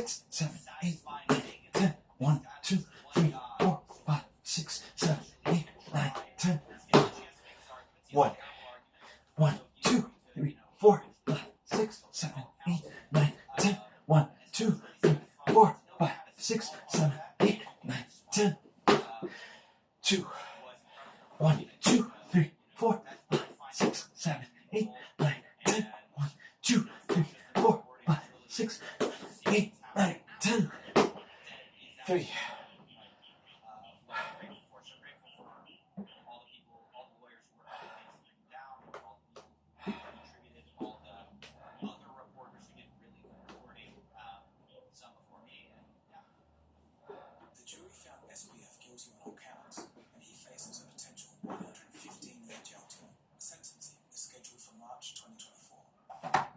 6, 7, 8, 9, 10. 1, 2, 3, 4, 5, 6, 7, 8, 9, 10. 1, 2, 3, 4, 5, 6, 7, 8, 9, 10. 1, 2, 3, 4, 5, 6, 7, 8, 9, 10. 2, 1, 2, 3, 4, 5, 6, 7, 8, 9, 10. 1, 2, 3, 4, 5, 6, 8, 9, 10. 3. The jury found SPF guilty on all counts, and he faces a potential 115-year jail term. Sentencing is scheduled for March 2024.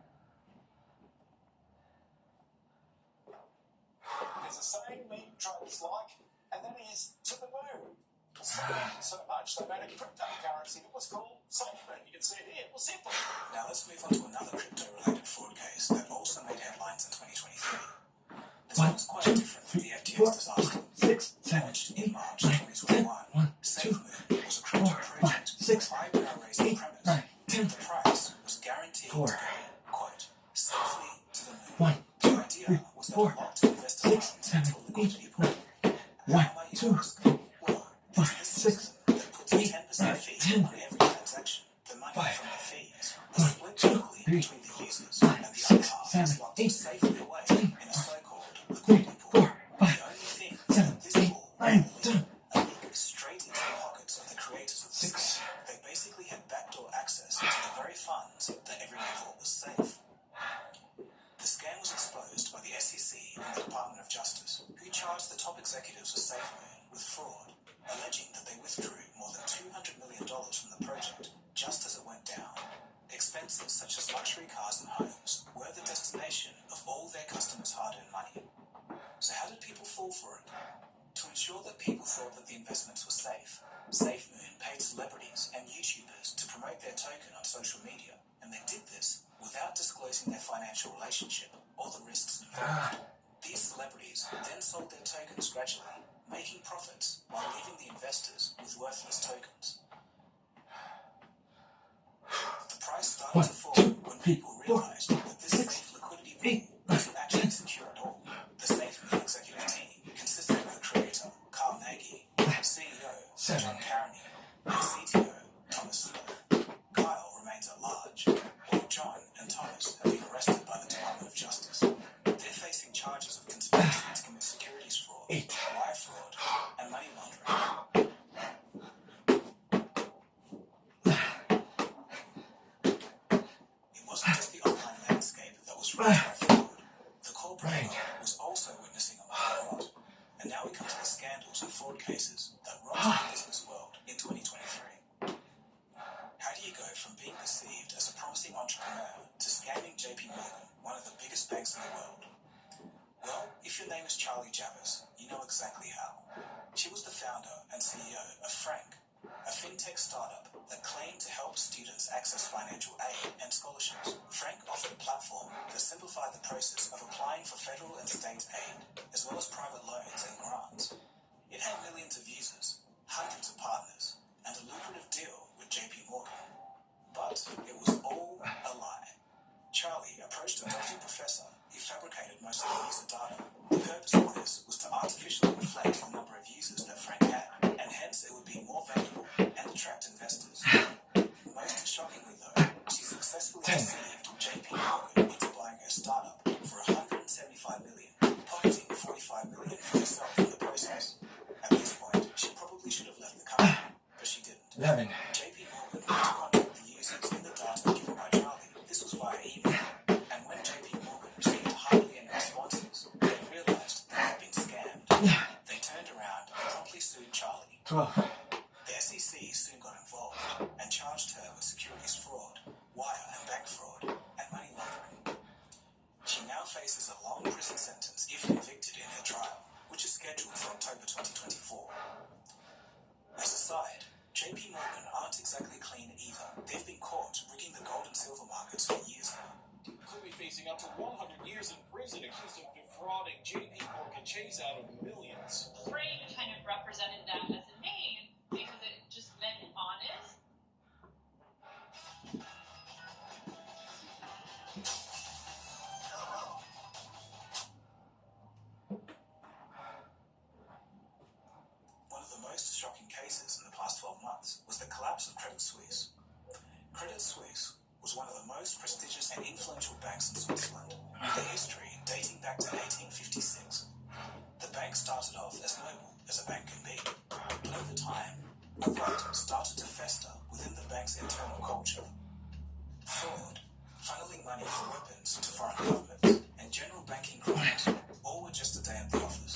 There's a saying meme traders like, and that is to the moon. So much they made a cryptocurrency that was called SafeMoon. You can see it here. It was simple. Now let's move on to another crypto-related fraud case that also made headlines in 2023. This one was quite different from the FTX disaster. 6, 7, Launched in 8, March 9, 10. 2021, 1, 2, SafeMoon was a 4, crypto 5, project 6, with eyebrow-raising 8, premise. 9, 10. The price was guaranteed 4. to go, quote, safely to the moon. 1, The 2, idea 3, was that 4, a lot to investor 6, funds 7, until 8, liquidity pool. 9. 1, 2, 3, Well, 5, it's this 6, system that puts a 8, 10% 9, fee 10. on every transaction. The money 5, from the fees 1, is split 2, equally 3, between the users, 5, and the 6, other half 7, is locked 8, safely away 10. in a so-called 3, liquidity pool. 4, 5, The only thing is 7, that this 8, pool 9, will 10. a leak straight into the pockets of the creators of the 6. scam. They basically had backdoor access to the very funds that everyone thought was safe. The scam was exposed by the SEC and the Department of Justice, who charged the top executives of SafeMoon with fraud, alleging that they withdrew more than $200 million from the project just as it went down. Expenses such as luxury cars and homes were the destination of all their customers' hard-earned money. So how did people fall for it? To ensure that people thought that the investments were safe, SafeMoon paid celebrities and YouTubers to promote their token on social media, and they did this without disclosing their financial relationship or the risks involved. These celebrities then sold their tokens gradually, making profits while leaving the investors with worthless tokens. The price started to fall when people realized that this safe liquidity pool wasn't actually secure at all. The SafeMoon executive team consisted of the creator, Carl Nagy, CEO, John Carney, and CTO, Thomas Smith. Kyle remains at large, while John and Thomas have been arrested by the Department of Justice. They're facing charges of conspiracy to commit securities fraud, wire fraud, and money laundering. It wasn't just the online landscape that was ruled by fraud. The corporate world was also witnessing a whole lot. And now we come to the scandals and fraud cases that rocked the business world in 2023. How do you go from being perceived as a promising entrepreneur to scamming JP Morgan, one of the biggest banks in the world? Well, if your name is Charlie Javis, you know exactly how. She was the founder and CEO of Frank, a fintech startup that claimed to help students access financial aid and scholarships. Frank offered a platform that simplified the process of applying for federal and state aid, as well as private loans and grants. It had millions of users, hundreds of partners, and a lucrative deal with JP Morgan. But it was all a lie. Charlie approached a dodgy professor who fabricated most of the user data. The purpose of this was to artificially inflate the number of users that Frank had, and hence it would be more valuable and attract investors. Most shockingly though, she successfully deceived JP Morgan into buying her startup for $175 million, pocketing $45 million for herself in the process. At this point, she probably should have left the company, but she didn't. 11. JP Morgan had to contact the users in the data given by Charlie. This was via email, and when JP Morgan received highly in responses, they realized they had been scammed. They turned around and promptly sued Charlie. 12. The SEC soon got involved and charged her with securities fraud, wire and bank fraud, and money laundering. She now faces a long prison sentence if convicted in her trial, which is scheduled for October 2024. As a side, JP Morgan aren't exactly clean either. They've been caught rigging the gold and silver markets for years now. Could be facing up to 100 years in prison accused of defrauding defrauding JP Morgan Chase out of millions. Brain kind of represented that as a name because it just meant honest. One of the most shocking cases in the past 12 months was the collapse of Credit Suisse. Credit Suisse was one of the most prestigious and influential banks in Switzerland, with a history dating back to 1856. The bank started off as noble as a bank can be, but over time, a rot started to fester within the bank's internal culture. Fraud, funneling money for weapons to foreign governments, and general banking crimes all were just a day at the office.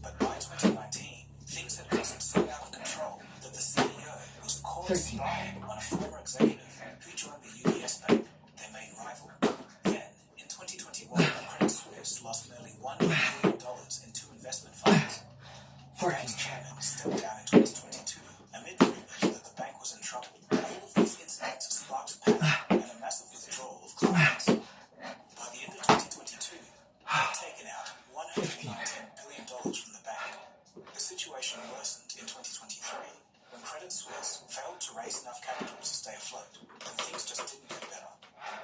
But by 2019, things had gotten so out of control that the CEO was caught spying on a former executive who joined the UBS Bank, their main rival. Then, in 2021, Credit Suisse lost nearly $1 billion in two investment funds. The bank's chairman stepped down in 2022 amid rumors that the bank was in trouble. And all of these incidents sparked panic and a massive withdrawal of clients. By the end of 2022, they'd taken out $119 billion from the bank. The situation worsened in 2023 when Credit Suisse failed to raise enough capital to stay afloat, and things just didn't get better.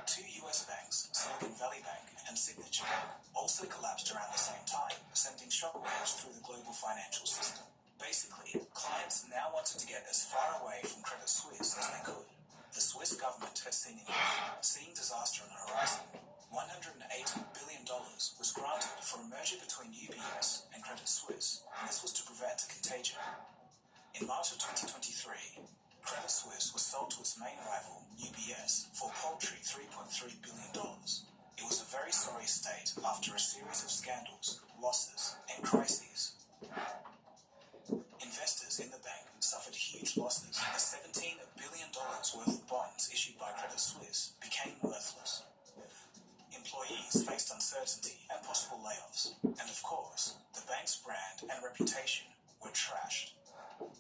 Two US banks, Silicon Valley Bank and Signature Bank, also collapsed around the same time, sending shockwaves through the global financial system. Basically, clients now wanted to get as far away from Credit Suisse as they could. The Swiss government had seen enough, seeing disaster on the horizon. $108 billion was granted for a merger between UBS and Credit Suisse, and this was to prevent a contagion. In March of 2023, Credit Suisse was sold to its main rival, UBS, for a paltry $3.3 billion. It was a very sorry state after a series of scandals, losses, and crises. Investors in the bank suffered huge losses as $17 billion worth of bonds issued by Credit Suisse became worthless. Employees faced uncertainty and possible layoffs, and of course, the bank's brand and reputation were trashed.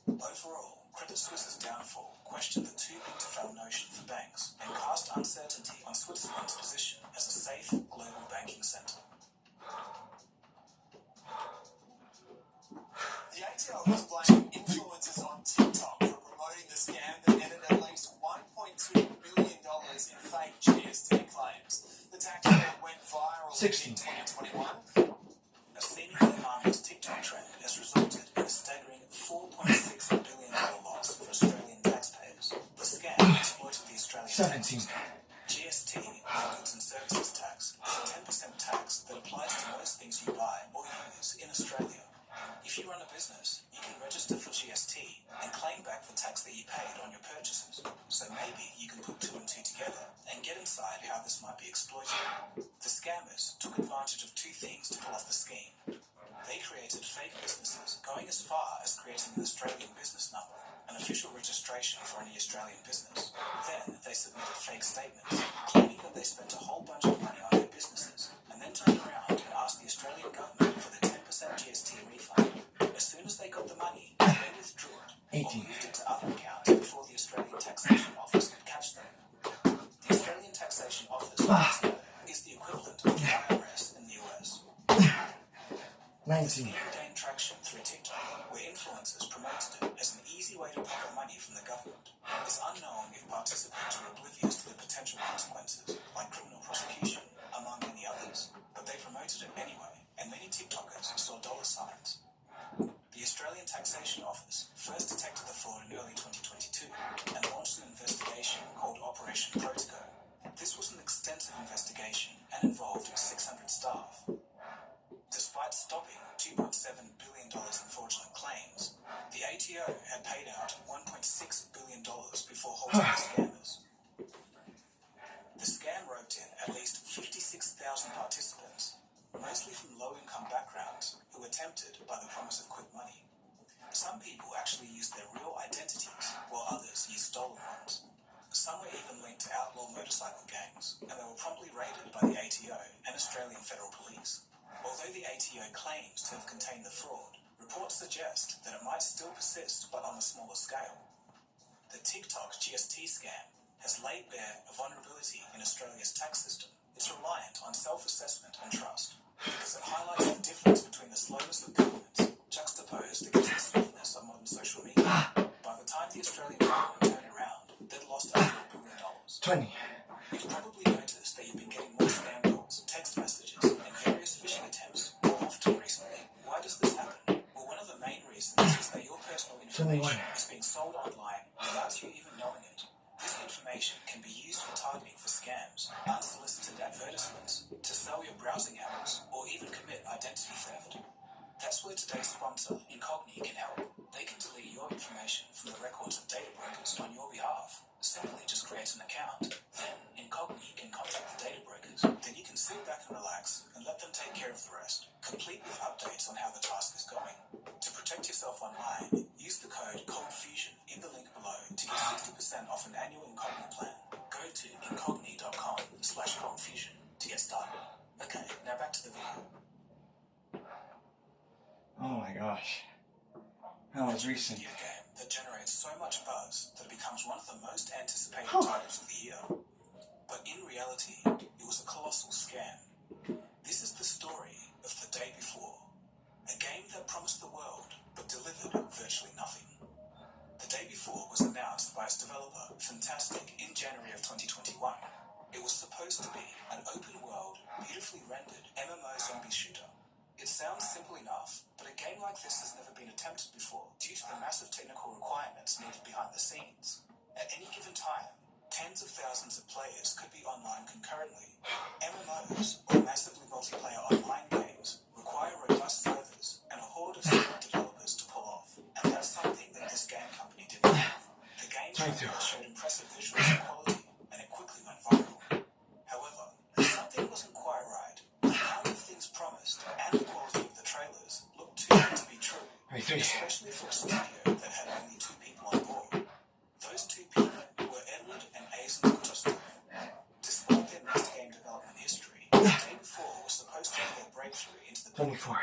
Overall, Credit Suisse's downfall questioned the too-big-to-fail notion for banks and cast uncertainty on Switzerland's position as a safe global banking centre. The ATO was blaming influencers on TikTok for promoting the scam that netted at least $1.2 billion in fake GST claims. The tax bill went viral in 2021. A seemingly harmless TikTok trend has resulted in a staggering $4.6 billion loss for Australian taxpayers. The scam exploited the Australian 17. GST, or Goods and Services Tax, is a 10% tax that applies to most things you buy or use in Australia. If you run a business, you can register for GST and claim back the tax that you paid on your purchases. So maybe you can put two and two together and get inside how this might be exploited. The scammers took advantage of two things to pull off the scheme. They created fake businesses, going as far as creating an Australian business number, an official registration for any Australian business. Then they submitted fake statements, claiming that they spent a whole bunch of money on their businesses, and then turned around and asked the Australian government for their 10% GST refund. As soon as they got the money, they withdrew it, or moved it to other accounts before the Australian Taxation Office could catch them. The Australian Taxation Office is the equivalent of the IRS in the US. 19. It gained traction through TikTok, where influencers promoted it as an easy way to pocket money from the government. It's unknown if participants were oblivious to the potential consequences, like criminal prosecution, among many others, but they promoted it anyway, and many TikTokers saw dollar signs. The Australian Taxation Office first detected the fraud in early 2022 and launched an investigation called Operation Protocol. This was an extensive investigation and involved 600 staff. Despite stopping $2.7 billion in fraudulent claims, the ATO had paid out $1.6 billion before halting the scammers. The scam roped in at least 56,000 participants, mostly from low-income backgrounds who were tempted by the promise of quick money. Some people actually used their real identities, while others used stolen ones. Some were even linked to outlaw motorcycle gangs, and they were promptly raided by the ATO and Australian Federal Police. Although the ATO claims to have contained the fraud, reports suggest that it might still persist, but on a smaller scale. The TikTok GST scam has laid bare a vulnerability in Australia's tax system. It's reliant on self-assessment and trust, because information is being sold online without you even knowing it. This information can be used for targeting for scams, unsolicited advertisements, to sell your browsing habits, or even commit identity theft. That's where today's sponsor, Incogni, can help. They can delete your information from the records of data brokers on your behalf. Simply just create an account. Then Incogni can contact the data brokers. Then you can sit back and relax and let them take care of the rest, complete with updates on how the task is going. To protect yourself online, use the code COLDFUSION in the link below to get 60% off an annual Incogni plan. Go to incogni.com/coldfusion to get started. Okay, now back to the video. Oh my gosh. That was recent. Video game that generates so much buzz that it becomes one of the most anticipated titles of the year. But in reality, it was a colossal scam. This is the story of The Day Before, a game that promised the world but delivered virtually nothing. The Day Before was announced by its developer, Fantastic, in January of 2021. It was supposed to be an open-world, beautifully rendered MMO zombie shooter. It sounds simple enough, but a game like this has never been attempted before due to the massive technical requirements needed behind the scenes. At any given time, tens of thousands of players could be online concurrently. MMOs, or massively multiplayer online games, require robust servers and a horde of skilled developers to pull off, and that's something that this game company didn't have. The game trailer showed impressive visuals and quality, and it quickly went viral. However, something wasn't quite right. The amount of things promised and the quality of the trailers looked too good to be true, especially for a studio that had only 2 people on board. Those 2 people were Edward and Aizen Kutostov. Despite their mixed game development history, The Day Before was supposed to be their breakthrough into the 24.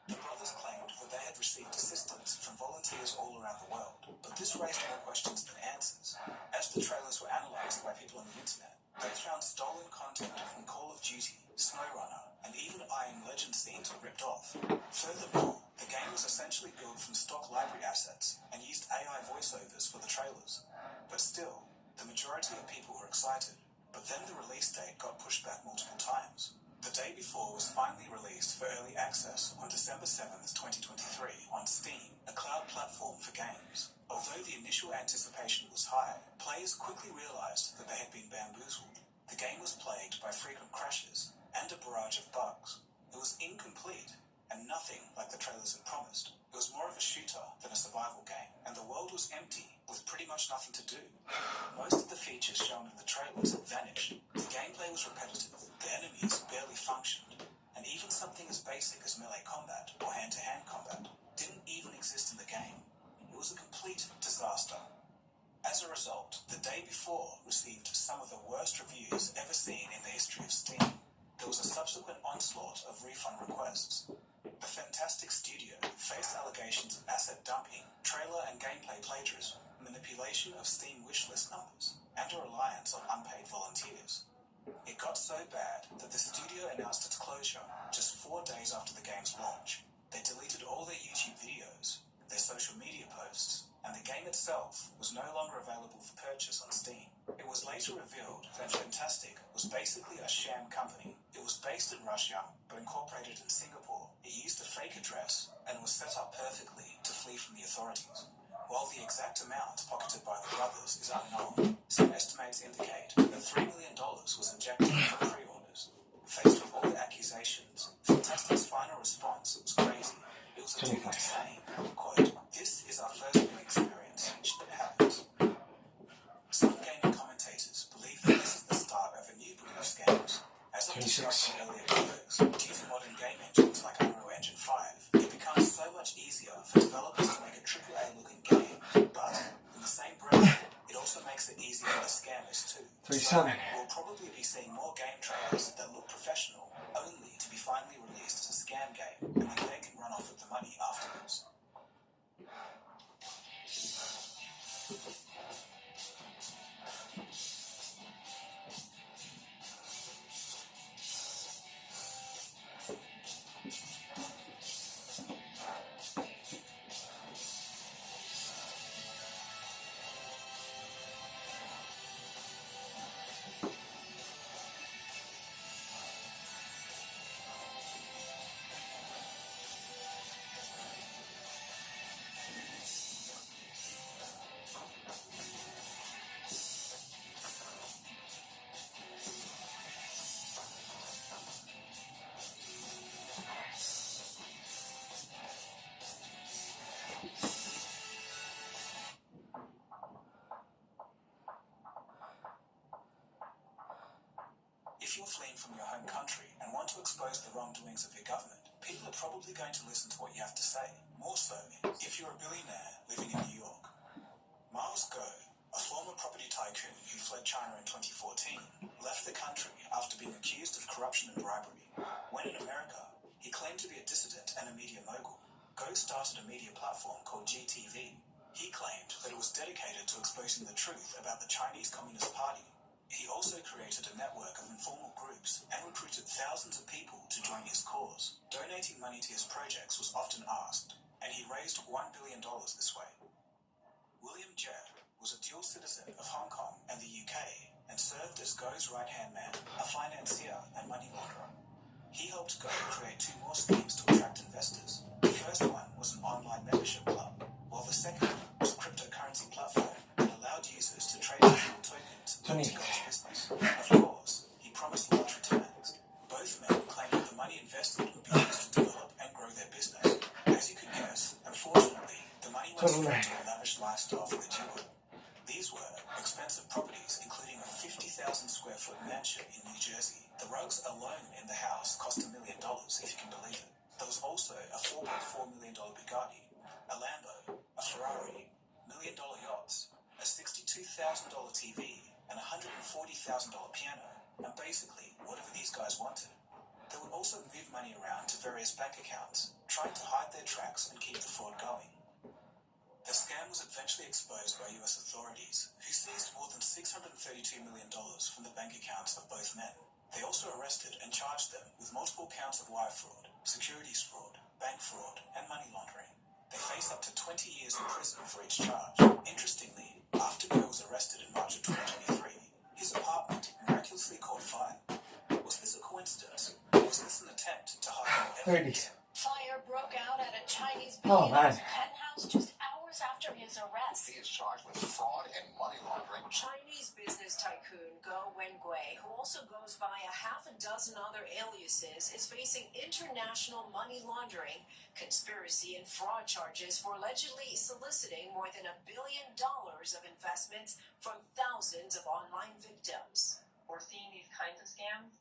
The brothers claimed that they had received assistance from volunteers all around the world, but this raised more questions than answers. As the trailers were analysed by people on the internet, they found stolen content from Call of Duty, SnowRunner, and even I Am Legend scenes were ripped off. Furthermore, the game was essentially built from stock library assets and used AI voiceovers for the trailers. But still, the majority of people were excited, but then the release date got pushed back multiple times. The Day Before was finally released for early access on December 7th, 2023 on Steam, a cloud platform for games. Although the initial anticipation was high, players quickly realized that they had been bamboozled. The game was plagued by frequent crashes and a barrage of bugs. It was incomplete and nothing like the trailers had promised. It was more of a shooter than a survival game, and the world was empty with pretty much nothing to do. Most of the features shown in the trailers had vanished. The gameplay was repetitive, the enemies barely functioned, and even something as basic as melee combat or hand-to-hand combat didn't even exist in the game. It was a complete disaster. As a result, The Day Before received some of the worst reviews ever seen in the history of Steam. There was a subsequent onslaught of refund requests. The Fantastic Studio faced allegations of asset dumping, trailer and gameplay plagiarism, manipulation of Steam wishlist numbers, and a reliance on unpaid volunteers. It got so bad that the studio announced its closure just 4 days after the game's launch. They deleted all their YouTube videos, their social media posts, and the game itself was no longer available for purchase on Steam. It was later revealed that Fantastic was basically a sham company. It was based in Russia, but incorporated in Singapore. It used a fake address and was set up perfectly to flee from the authorities. While the exact amount pocketed by the brothers is unknown, some estimates indicate that $3 million was injected for pre-orders. Faced with all the accusations, Fantastic's final response was crazy. It was equivalent to saying, quote, "This is our first big experience. Shit happens." Some gaming commentators believe that this is the start of a new breed of scams. As I've discussed in earlier videos, due to modern game engines like Unreal Engine 5, it becomes so much easier for developers to make a AAA-looking game, but in the same breath, it also makes it easier for the scammers too. 37. So we'll probably be seeing more game trailers that look professional, only to be finally released as a scam game, and then they can run off with the money afterwards. from your home country and want to expose the wrongdoings of your government, people are probably going to listen to what you have to say. More so if you're a billionaire living in New York. Miles Go, a former property tycoon who fled China in 2014, left the country after being accused of corruption and bribery. When in America, he claimed to be a dissident and a media mogul. Go started a media platform called GTV. He claimed that it was dedicated to exposing the truth about the Chinese Communist Party. He also created a network of informal groups and recruited thousands of people to join his cause. Donating money to his projects was often asked, and he raised $1 billion this way. William Jett was a dual citizen of Hong Kong and the UK and served as Go's right-hand man, a financier and money launderer. He helped Go create two more schemes to attract investors. The first one was an online membership club, while the second was a cryptocurrency platform that allowed users to trade digital tokens into Go's business. Of course, he promised large returns. Both men claimed that the money invested would be used to develop and grow their business. As you could guess, unfortunately, the money went straight to a lavish lifestyle for the duo. These were expensive properties, including a 50,000 square foot mansion in New Jersey. The rugs alone in the house cost $1 million, if you can believe it. There was also a $4.4 million Bugatti, a Lambo, a Ferrari, $1 million yachts, a $62,000 TV, and a $140,000 piano, and basically whatever these guys wanted. They would also move money around to various bank accounts, trying to hide their tracks and keep the fraud going. The scam was eventually exposed by US authorities, who seized more than $632 million from the bank accounts of both men. They also arrested and charged them with multiple counts of wire fraud, securities fraud, bank fraud, and money laundering. They faced up to 20 years in prison for each charge. Interestingly, after Go was arrested in March of 2023, his apartment miraculously caught fire. Was this a coincidence? Was this an attempt to hide evidence? Fire broke out at a Chinese Oh, man. billionaire's penthouse just hours after his arrest. He is charged with fraud and money laundering. Chinese business tycoon Go Wengui, who also goes by a half a dozen other aliases, is facing international money laundering, conspiracy, and fraud charges for allegedly soliciting more than $1 billion of investments from thousands of online victims. We're seeing these kinds of scams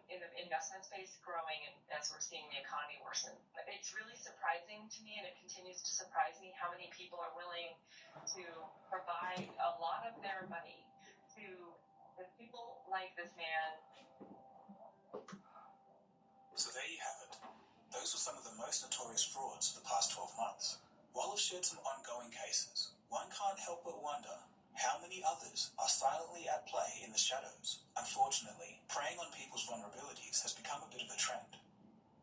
in the investment space growing as we're seeing the economy worsen. It's really surprising to me, and it continues to surprise me, how many people are willing to provide a lot of their money to the people like this man. So there you have it. Those were some of the most notorious frauds of the past 12 months. While we've shared some ongoing cases, one can't help but wonder how many others are silently at play in the shadows. Unfortunately, preying on people's vulnerabilities has become a bit of a trend.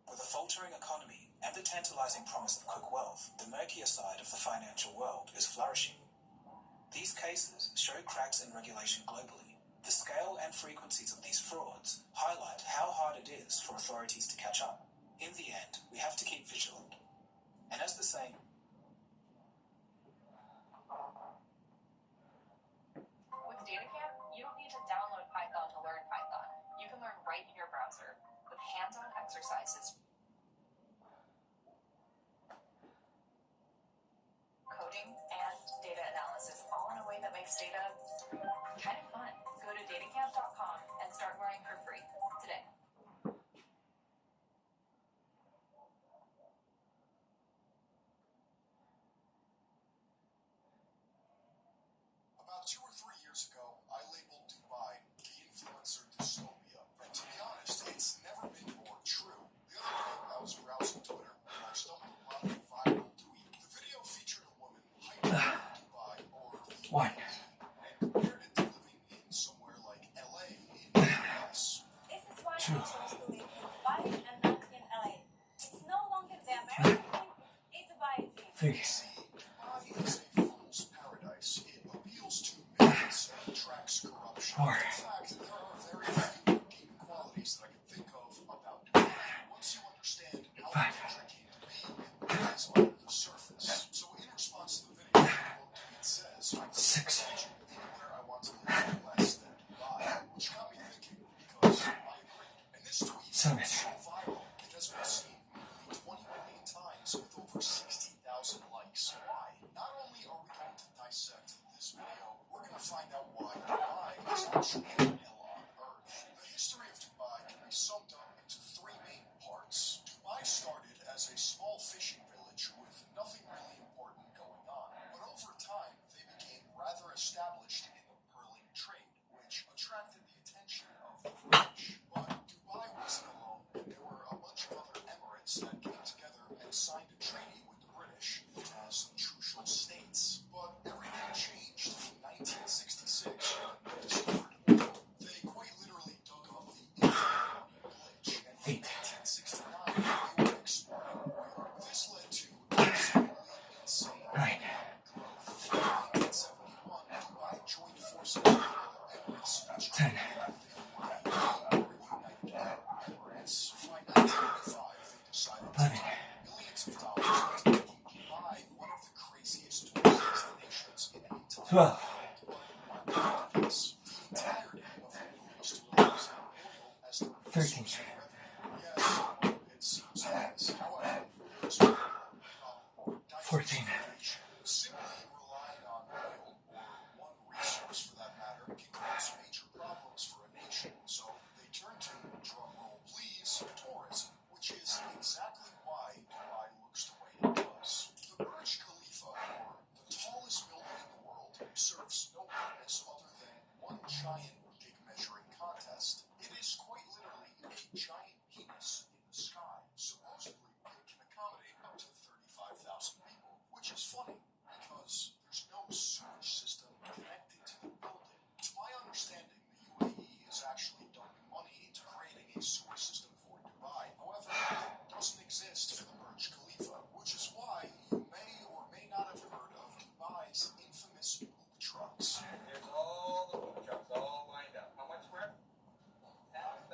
With a faltering economy and the tantalizing promise of quick wealth, the murkier side of the financial world is flourishing. These cases show cracks in regulation globally. The scale and frequencies of these frauds highlight how hard it is for authorities to catch up. In the end, we have to keep vigilant. And as the saying, With DataCamp, you don't need to download Python to learn Python. You can learn right in your browser with hands-on exercises, coding, and data analysis, all in a way that makes data kind of fun. Go to datacamp.com and start learning for free today. About 2 or 3 years ago, I labeled Dubai the influencer dystopia. And to be honest, it's never been more true. The other day, I was browsing Twitter, and I stumbled upon a viral tweet. The video featured a woman hyping up Dubai or the One. and compared it to living in somewhere like LA in the US. This is why I Two. chose to live in Dubai and not in LA. It's no longer the American dream, it's a Dubai dream. Three. See, Dubai is a fool's paradise. It appeals to millions and attracts corruption. Four. In fact, there are very few redeeming qualities that I can think of about Dubai. Once you understand how the country came to be, it lies under the surface. So in response to the video, the tweet says, I can Six. imagine anywhere I want to live less than Dubai, which got me thinking because I agree. And this tweet Seven. is so viral, it has been seen nearly 20 million times with over 60,000 likes. Why? Not only are we going to dissect this video, we're going to find out why Dubai is actually hell on earth. The history of Dubai 12. Yes, the entirety of the Middle East will use oil as their 13. source of revenue. Yes, well, it seems as. However, there is one problem. 14. Diversification. Simply relying on oil, or one resource for that matter, can cause major problems for a nation. So they turn to, drumroll please, tourism, which is exactly why Dubai looks the way it does. The Burj Khalifa, or the tallest building in the world, serves no purpose other than one giant dick measuring contest. It is quite literally a giant penis in the sky. Supposedly, it can accommodate up to 35,000 people, which is funny because there's no sewage system connected to the building. To my understanding, the UAE is actually dumping money into creating a sewer system for Dubai. However, it doesn't exist for the Burj Khalifa, which is why you may or may not have heard of Dubai's infamous poop trucks. Here's all the food trucks all lined up. How much worth? 10,000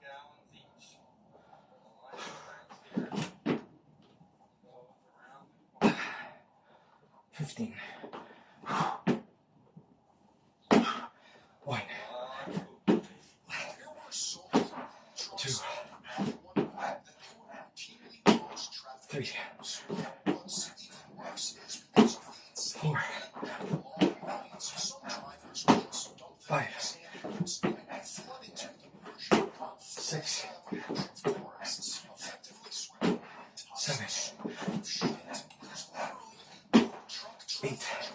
gallons each. The line starts here. Goes around the corner. 15. 1. There were so many trucks 2. at one point that they would routinely cause traffic 3. jams. What's even worse is because of the insane 4. long lines, some drivers will just dump their 5. sand dunes and flood into the Persian Gulf. 6. They have a bunch of tourists effectively swimming the entire 7. stream of shit. There's literally a truck traffic 8. jam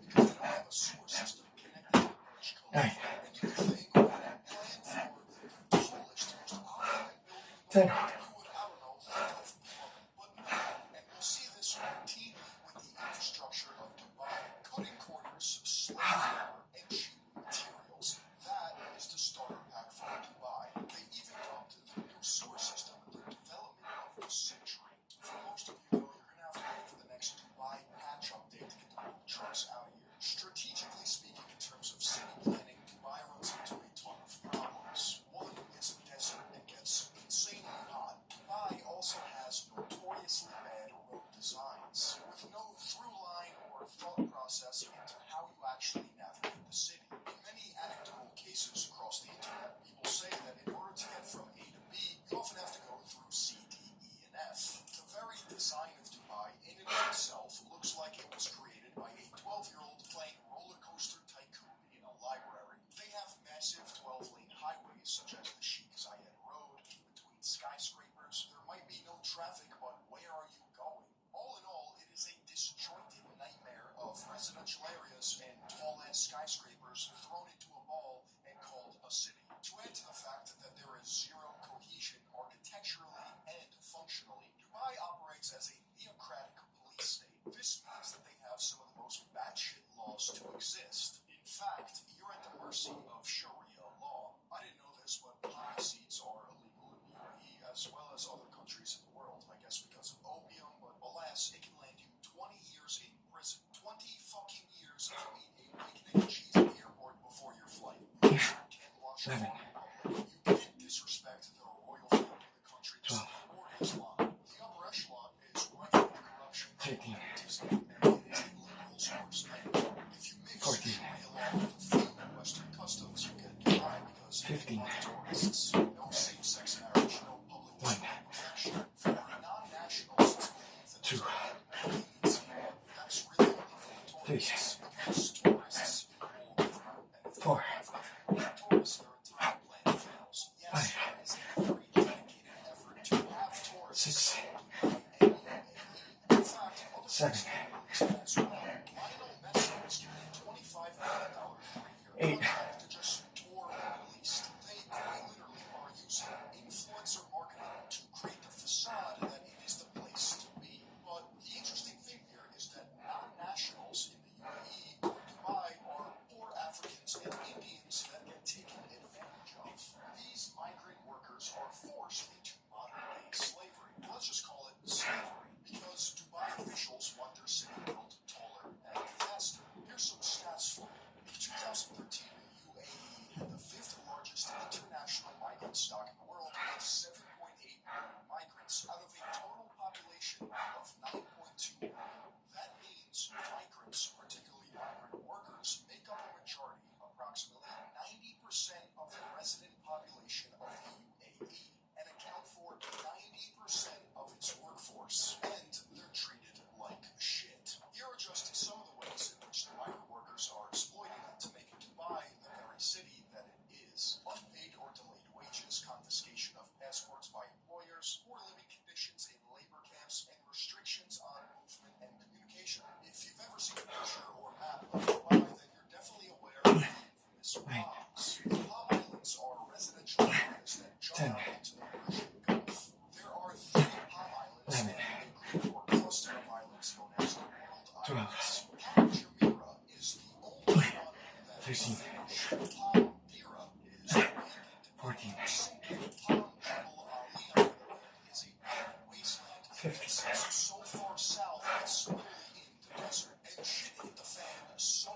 because they don't have a sewer system connected to the Burj Khalifa. 9. And you would think, well, plan for the tallest, most opulent building in the 10. world, you would, I don't know, think of plumbing. But no, and we'll see this routinely with the infrastructure of Dubai. Cutting corners, slave labor, and cheap materials. That is the starter pack for Dubai. They even dumped the new sewer system, the development of the century. For most of you, though, you're going to have to wait for the next Dubai patch update to get the poop trucks out of here. Strategically speaking, in terms of city planning, Dubai runs into a ton of problems. One, it's a desert and gets insanely hot. Dubai also has notoriously bad road designs, with no through line or thought process into how you actually navigate the city. In many anecdotal cases across the internet, people say that in order to get from A to B, you often have to go through C, D, E, and F. The very design of Dubai in and of itself looks like it was created by a 12-year-old playing roller coaster tycoon in a library. They have massive 12-lane highways such as the Sheikh Zayed Road between skyscrapers. There might be no traffic, but where are you going? All in all, it is a disjointed nightmare of residential areas and tall-ass skyscrapers thrown into a ball and called a city. To add to the fact that there is zero cohesion architecturally and functionally, Dubai operates as a theocratic police state. This means that they have some of the most batshit laws to exist. In fact, you're at the mercy of Sharia law. I didn't know this, but poppy seeds are illegal in the UAE as well as other countries in the world. I guess because of opium, but alas, it can land you 20 years in prison. 20 fucking years if you eat a bacon and cheese at the airport before your flight. You can't launch a 11. bomb in public. You can't disrespect the royal family of the country 12. or Islam. The upper echelon is rife with corruption, 13. nepotism, and it is a liberal source nightmare. If you mix 14. Sharia law with a few Western customs, you get Dubai because 15. tourists. No same-sex marriage, no public 1. display of affection. For non-nationals, it's believed that 2. that's really only for the 3. tourists because tourists equal government, and if they 4. have without tourists, their entire plan fails. Yes, 5. that is a very dedicated effort to have tourists. 6. In fact, other 7. countries as well. Lionel Messi was given a $25 million 3-year 8. contract to just tour the Middle East. They quite literally are using influencer marketing to create the facade that it is the place to be. But the interesting thing here is that non-nationals in the UAE or Dubai are poor Africans and Indians that get taken advantage of. These migrant workers are forced into modern-day slavery. Let's just call it slavery, because Dubai officials want their city built taller and faster. Here's some stats for you. In 2013, the UAE had the 5th largest international migrant stock in the world with 7.8 million migrants out of a total population of 9.2 million. That means migrants, particularly migrant workers, conditions in labor camps, and restrictions on movement and communication. If you've ever seen a picture or map of Hawaii, then you're definitely aware of the infamous palms. The Palm Islands are residential areas that jut out into the Persian Gulf. There are 3 Palm Islands and a group or cluster of islands known as the World Islands. Palm Jumeirah is the only one that is Finished. Palm Bira is abandoned. 14. Palm Jebel Ali, on the other hand, is a barren wasteland that 15. sits so far south it's slowly in the desert, and shit hit the fan so.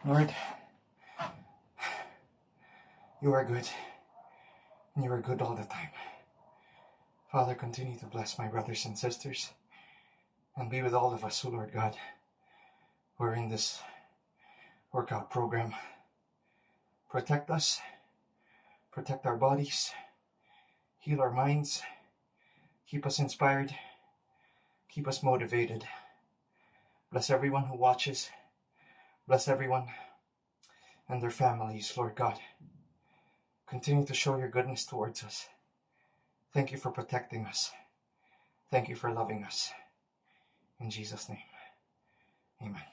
Lord, you are good, and you are good all the time. Father, continue to bless my brothers and sisters, and be with all of us, O Lord God, who are in this workout program. Protect us, protect our bodies, heal our minds, keep us inspired, keep us motivated. Bless everyone who watches. Bless everyone and their families, Lord God. Continue to show your goodness towards us. Thank you for protecting us. Thank you for loving us. In Jesus' name, amen.